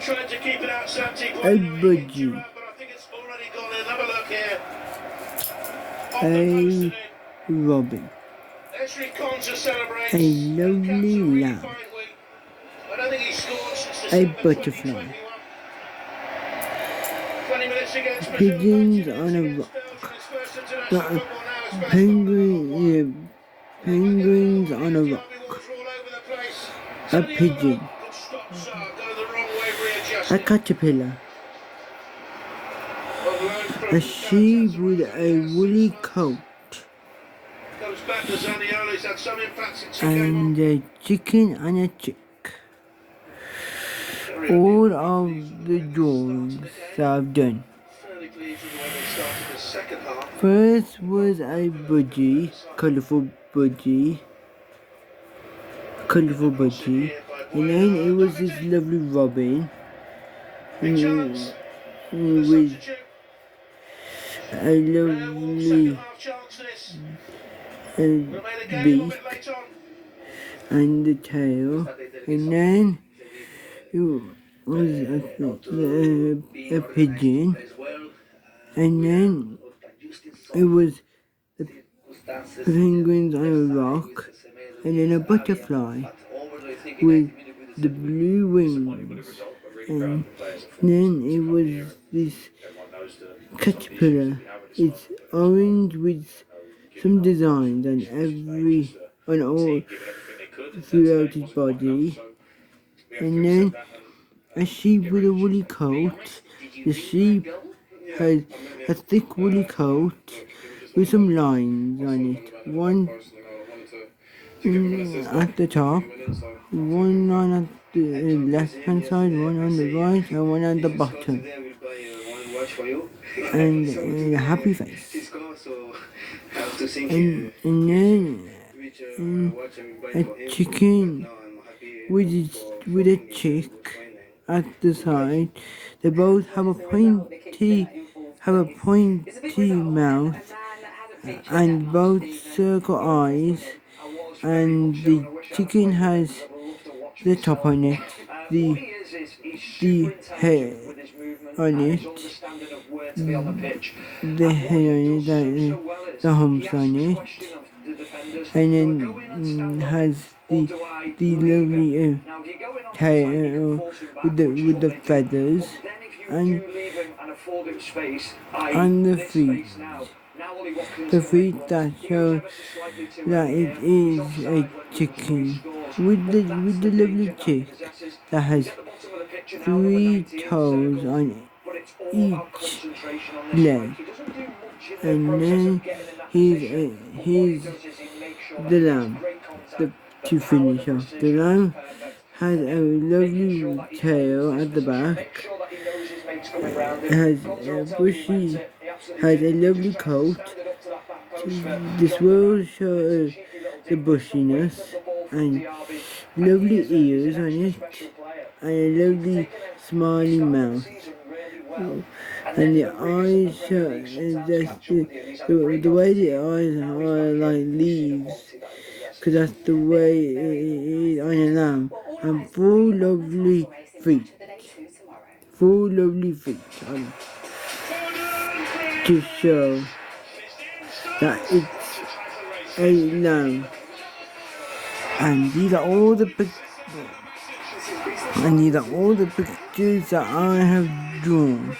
trying to keep it out, Santi. A budgie. But I think it's already gone in. Have a look here. A robin. Esri Konsa celebrates. A lovely lamb. I don't think he scored since A December butterfly. 2021. 20 minutes against Brazil. Pigeons on a rock. Penguins on a rock. A pigeon. A caterpillar. A sheep with a woolly coat. And a chicken and a chick. All of the drawings I've done. First was a budgie, colourful budgie. And then it was this lovely robin with a lovely beak and the tail, and then it was a pigeon, and then it was the penguins on a rock, and then a butterfly with the blue wings, and then it was this caterpillar. It's orange with some designs on all throughout his body, and then a sheep with a woolly coat. The sheep has a thick woolly coat with some lines on it. One at the top, one line at the left hand side, one on the right, and one at the bottom. And a happy face. And then a chicken with a chick at the side. They both have a pointy mouth and both circle eyes, and the chicken has the top on it, the hair on it, the hair on it, the humps on it, and then has the lovely tail with the feathers and the feet. The feet that show that it is a chicken with the lovely chick that has 3 toes on each leg, and then here's the lamb. To finish off, the lamb has a lovely tail at the back. Has a lovely coat. This will show the bushiness and lovely ears on it, and a lovely smiling mouth. And the eyes show the way the eyes are like leaves, because that's the way it is on a lamb. And 4 lovely feet. 4 lovely feet on to show that it's a lamb. And these are all the pictures that I have drawn.